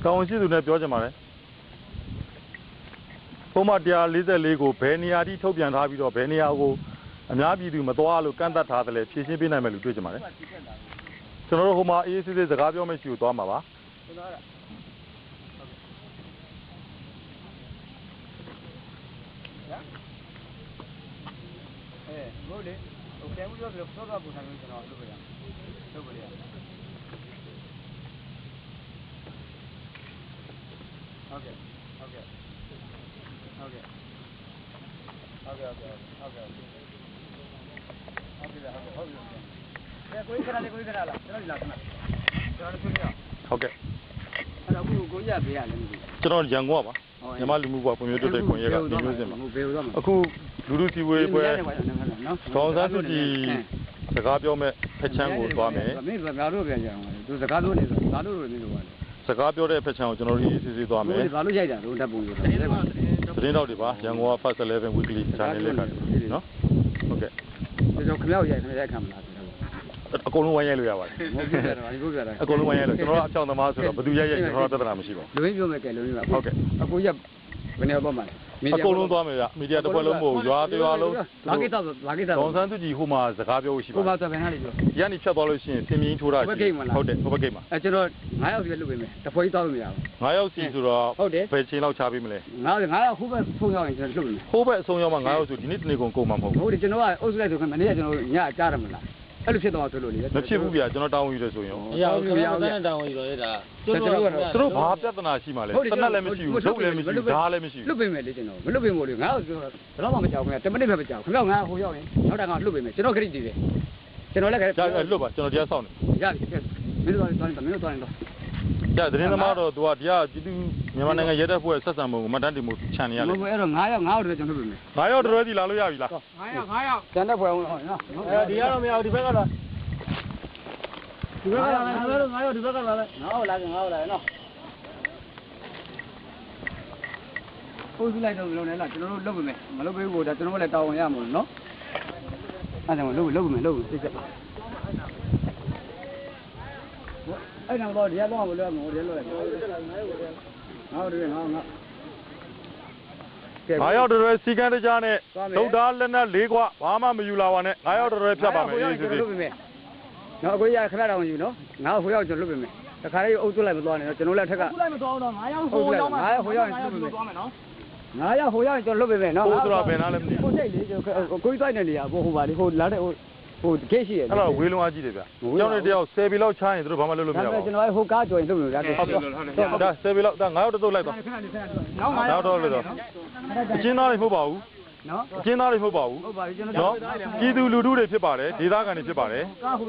ကောင်းရှိသူနဲ့ပြောကြမှာလေပုံမှန်144ကိုဘယ်နေရာထိထုတ်ပြန်ထားပြီးတော့ဘယ်နေရာကိုအများပြည်သူမသွားလို့ကန့်သတ်ထားတယ်လေဖြည့်ရှင်းပေးနိုင်မယ်လို့တွေ့ကြမှာလေကျွန်တော်တို့ဟိုမှာအေးစစ်စစ်စကားပြောမရှိဘူးသွားမှာပါဟုတ်လေဟိုတဲမှုပြောပြီးတော့စောစောပူထားလို့ကျွန်တော်လုပ်ပြရလုပ်ပြရဟုတ်ကဲ့ဟုတ်ကဲ့ဟုတ်ကဲ့ဟုတ်ကဲ့ဟုတ်ကဲ့ဟုတ်ကဲ့ဟုတ်ကဲ့ကိုကြီးခဏလေးကိုကြီးခဏလားကျွန်တော်ဒီလာခဏကျွန်တော်ကိုကြီးဟုတ်ကဲ့အဲ့တော့ကိုကြီးရပေးရလဲမသိကျွန်တော်ရန်ကုန်ပါညီမလူမှုဘွားပုံမျိုးတက်တဲ့ခွန်ရဲကဒီမျိုးစင်ပါအခုလူလူစီဝေးပွဲကောင်းစားစုကြည်စကားပြောမဲ့ဖက်ချမ်းကိုသွားမယ်မင်းဘာလို့ပြန်ကြအောင်သူစကားပြောနေဆိုဘာလို့လို့နေလို့ပါလဲစကားပြောတဲ့ဖက်ချမ်းကိုကျွန်တော်တို့အေးစစ်စစ်သွားမယ်ဘာလို့ရိုက်တာလို့ဓာတ်ပုံလို့သတင်းတော့တွေပါရန်ကုန်က Fast 11 Weekly Channel လေးကနော်ဟုတ်ကဲ့ကျွန်တော်ခမောက်ရိုက်ခံမလားအကုန်လုံးဝိုင်းရိုက်လို့ရပါတယ်ဟုတ်ကဲ့ဒါဒီကိုပြတာအကုန်လုံးဝိုင်းရိုက်လို့ကျွန်တော်အချောင်းသမားဆိုတော့ဘယ်သူရိုက်ကျွန်တော်ပြဿနာမရှိပါဘူးလူရင်းပြောမယ်ကဲလူရင်းပါဟုတ်ကဲ့အခုရက်ဘယ်နေရာပေါ့မှာအကုန်လုံးသွားမယ်ဗျမီဒီယာတစ်ဖွဲ့လုံးမဟုတ်ရွာတရားလုံးလာကိတာဒေါန်ဆန်းသူကြီးဟိုမှာစကားပြောရှိပါဟိုမှာတော့ဘယ်နှလေးပြောရန်နီဖြတ်သွားလို့ရှိရင်သင်မြင်းထိုးတာဟုတ်တယ်ဟိုဘက်ဂိတ်မှာကျွန်တော်9ယောက်စီလွတ်ပေးမယ်တဖွဲသွားလို့မရဘူး9ယောက်စီဆိုတော့ဘယ်ချိန်လောက်ချပေးမလဲ9ယောက်ဟိုဘက်ဖုန်းရောက်ရင်ကျွန်တော်လွတ်ပေးမယ်ဟိုဘက်အဆုံးရောက်မှ9ယောက်ဆိုဒီနေ့တနေ့ကုန်မှာမဟုတ်ဘူးဟုတ်တယ်ကျွန်တော်ကအုပ်စုလိုက်ဆိုခင်မနေ့ကကျွန်တော်ညကြားရမလားအဲ့လိုဖြစ်တော့ဆိုလို့လေမဖြစ်ဘူးဗျာကျွန်တော်တောင်းယူတယ်ဆိုရင်မရဘူးခင်ဗျာတောင်းယူတော့ရတာသူတို့ဘာပြဿနာရှိမှလဲတနက်လည်းမရှိဘူးထုတ်လည်းမရှိဘူးဓာတ်လည်းမရှိဘူးလွတ်ပေးမယ်လေကျွန်တော်မလွတ်ပေးမို့လေငါ့ကိုဘယ်တော့မှမကြောက်ခင်ဗျာ10မိနစ်ပဲမကြောက်ခင်ဗျာငါဟိုရောက်ရင်နောက်တခါလွတ်ပေးမယ်ကျွန်တော်ခရစ်တည်တယ်ကျွန်တော်လည်းခရစ်လွတ်ပါကျွန်တော်တရားစောင့်နေရတယ်မင်းတို့သွားရင်မင်းတို့သွားရင်တော့ကြာသတင်းသမားတော့သူကတရားပြည်သူမြန်မာနိုင်ငံရဲတပ်ဖွဲ့ဆက်ဆံမှုကိုမှတ်တမ်းတင်မှုခြံနေရတယ်ဟုတ်ကဲ့အဲ့တော့9ယောက်တည်းကျွန်တော်လွတ်ပေးမယ်9ယောက်တည်းလာလို့ရပြီလား9ယောက်ကျန်တဲ့ဖွဲ့အောင်ဟုတ်နော်ဒီကတော့မရဘူးဒီဘက်ကတော့ဒီဘက်ကလာမယ်ငါတို့ဒီဘက်ကလာမယ်ငါ့ကိုလာကြနော်ပို့စလိုက်တော့လုံးနေလားကျွန်တော်တို့လုပ်ပေးမယ်မလုပ်ပေးဘူးဒါကျွန်တော်လည်းတောင်းဝင်ရမှာနော်အဲ့ဒါမှလုပ်ပေးမယ်သိချက်ပါအဲ့တော့ဒီကတော့မလုပ်ရဘူးဒီလိုလိုက်ငါတို့ငါ9ယောက်တည်းစီကန်းတကြားနဲ့ဒုတ်သားလက်နက်၄ခွဘာမှမယူလာပါနဲ့9ယောက်တည်းဖြတ်ပါမယ်အေးစစ်စစ်နော်အကိုရခဏတောင်ယူနော်ငါဟိုရောက်ကျွန်တော်လွတ်ပေးမယ်တခါလေးအုပ်သွလိုက်မသွားနဲ့နော်ကျွန်တော်လည်းထက်ကလိုက်မသွားတော့9ယောက်ဟိုရောက်မှာ9ယောက်ဟိုရောက်ရင်လွတ်ပေးမယ်သွားမယ်နော်9ယောက်ဟိုရောက်ရင်ကျွန်တော်လွတ်ပေးမယ်နော်ဟိုဆိုတော့ဘယ်နားလဲမသိဘူးဟိုစိတ်လေးကိုကြီးတိုက်နေနေရဟိုပါလေဟိုလာတဲ့ဟိုဂိတ်ရှိရအဲ့တော့ဝေးလုံးအားကြီးတယ်ဗျကျောင်းနေတယောက်10ဘီလောက်ချားရင်တို့ဘာမှလုပ်လို့မရပါဘူးကျွန်တော်ဟိုကားကြော်ရင်လုပ်လို့ရတယ်ဟုတ်ဒါ10ဘီလောက်ဒါ9ယောက်တုတ်လိုက်တော့နောက်9ယောက်တော့လို့တော့အချင်းသားတွေမဟုတ်ပါဘူးနော်အချင်းသားတွေမဟုတ်ပါဘူးဟုတ်ပါပြီကျွန်တော်နော်ပြည်သူလူထုတွေဖြစ်ပါတယ်ဒေသခံတွေဖြစ်ပါတယ်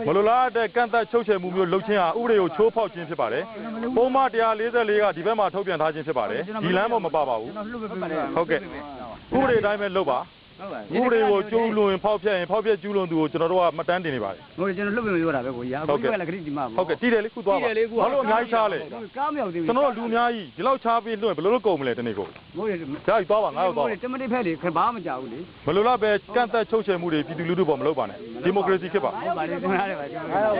မလိုလားတဲ့ကန့်သက်ချုပ်ချယ်မှုမျိုးလုပ်ခြင်းဟာဥပဒေကိုချိုးဖောက်ခြင်းဖြစ်ပါတယ်ပုံမှန်144ကဒီဘက်မှာထုတ်ပြန်ထားခြင်းဖြစ်ပါတယ်ဒီလမ်းပေါ်မပါပါဘူးဟုတ်ကဲ့ဥပဒေတိုင်းပဲလုပ်ပါဥပဒေကိုကျူးလွန်ဖောက်ဖျက်ရင်ဖောက်ဖျက်ကျူးလွန်သူကိုကျွန်တော်တို့ကမှတ်တမ်းတင်နေပါတယ်ဟုတ်တယ်ကျွန်တော်လွတ်ပြင်ပြောတာပဲကိုကြီးအခုကလည်းခရစ်ဒီမှာဟုတ်ကဲ့တည်တယ်လေခုသွားပါဘာလို့အများကြီးချားလဲကားမရောက်သေးဘူးကျွန်တော်တို့လူအများကြီးဒီလောက်ချားပြီးလွှင့်ဘယ်လိုလုပ်ကုန်မလဲတနေ့ကိုဟုတ်တယ်ဒါကြီးသွားပါငါတို့သွားပါတမတိဖက်လေဘာမှမကြောက်ဘူးလေဘယ်လိုလဲပဲကန့်သက်ချုပ်ချယ်မှုတွေပြည်သူလူထုပေါ်မလုပ်ပါနဲ့ဒီမိုကရေစီဖြစ်ပါဟုတ်ပါလေခင်ဗျားတွေပါ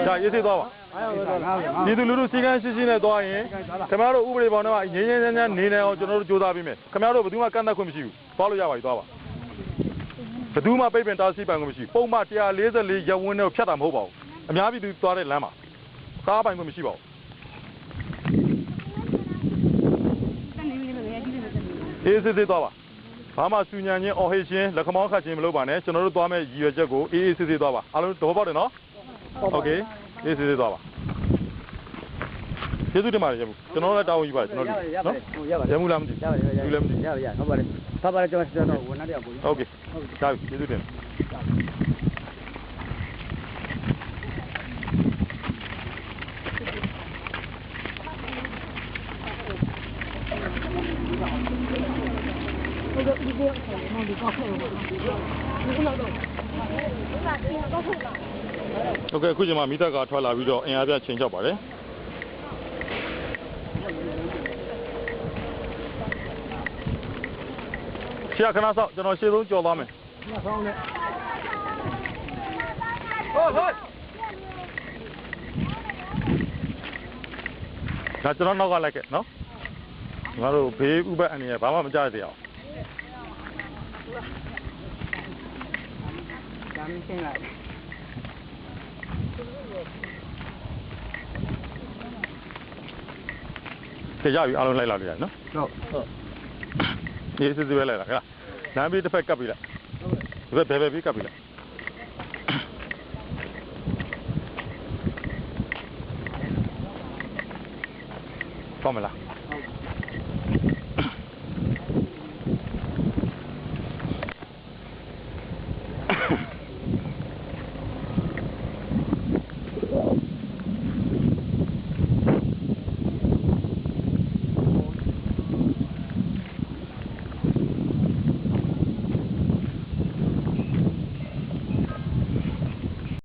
ဒါရေးသေးသွားပါပြည်သူလူထုစီကံရှိရှိနဲ့သွားရင်ခင်ဗျားတို့ဥပဒေဘောင်ထဲမှာငြင်းငြင်းချမ်းချမ်းနေနိုင်အောင်ကျွန်တော်တို့ကြိုးစားပေးမယ်ခင်ဗျားတို့ဘယ်သူမှကန့်သက်ခွင့်မရှိဘူးသွားလို့ရပါပြီသွားပါဘယ်သူမှပိတ်ပင်တားဆီးပိုင်ခွင့်မရှိပုံမှန်144ရပ်ဝန်းနဲ့ဖြတ်တာမဟုတ်ပါဘူးအများပြည်သူသွားတဲ့လမ်းမှာကားပိုင်ခွင့်မရှိပါဘူးအေးစစ်စစ်သွားပါဘာမှစူညံချင်းအော်ဟေးချင်းလက်ခမောင်းခတ်ချင်းမလုပ်ပါနဲ့ကျွန်တော်တို့သွားမဲ့ရည်ရွယ်ချက်ကိုအေးအေးစစ်စစ်သွားပါအားလုံးသဘောပေါက်တယ်နော်โอเคအေးစစ်စစ်သွားပါကျေးဇူးတင်ပါတယ်ရမှုကျွန်တော်လည်းတာဝန်ယူပါတယ်ကျွန်တော်နော်ရမှုလားမသိဘူးလည်းမသိရဟုတ်ပါတယ်ဖတ်ပါတယ်ကျွန်တော်ဝန်ထမ်းတယောက်ကိုโอเคဒါကျေးဇူးတင်โอเคအခုချိန်မှာမိသားကထွက်လာပြီးတော့အင်အားပြချိန်ချောက်ပါတယ်ဆရာခဏဆောက်ကျွန်တော်ရှေ့ဆုံးကြော်သွားမယ်ဆောင်းနဲ့ဟုတ်ဒါကျွန်တော်နောက်ကလိုက်ခဲ့နော် ငါတို့ဘေးဥပတ်အနေနဲ့ဘာမှမကြားသေးအောင် ဒါမင်းရှင်းလိုက် ကြရပြီအားလုံးလိုက်လာကြရနော် ဟုတ် ဒီစစ်စစ်ပဲလိုက်လာခလားလမ်းဘေးတစ်ဖက်ကပ်ပြီလားဒီဘက်ဘယ်ဘေးကပ်ပြီလားကောင်းမလား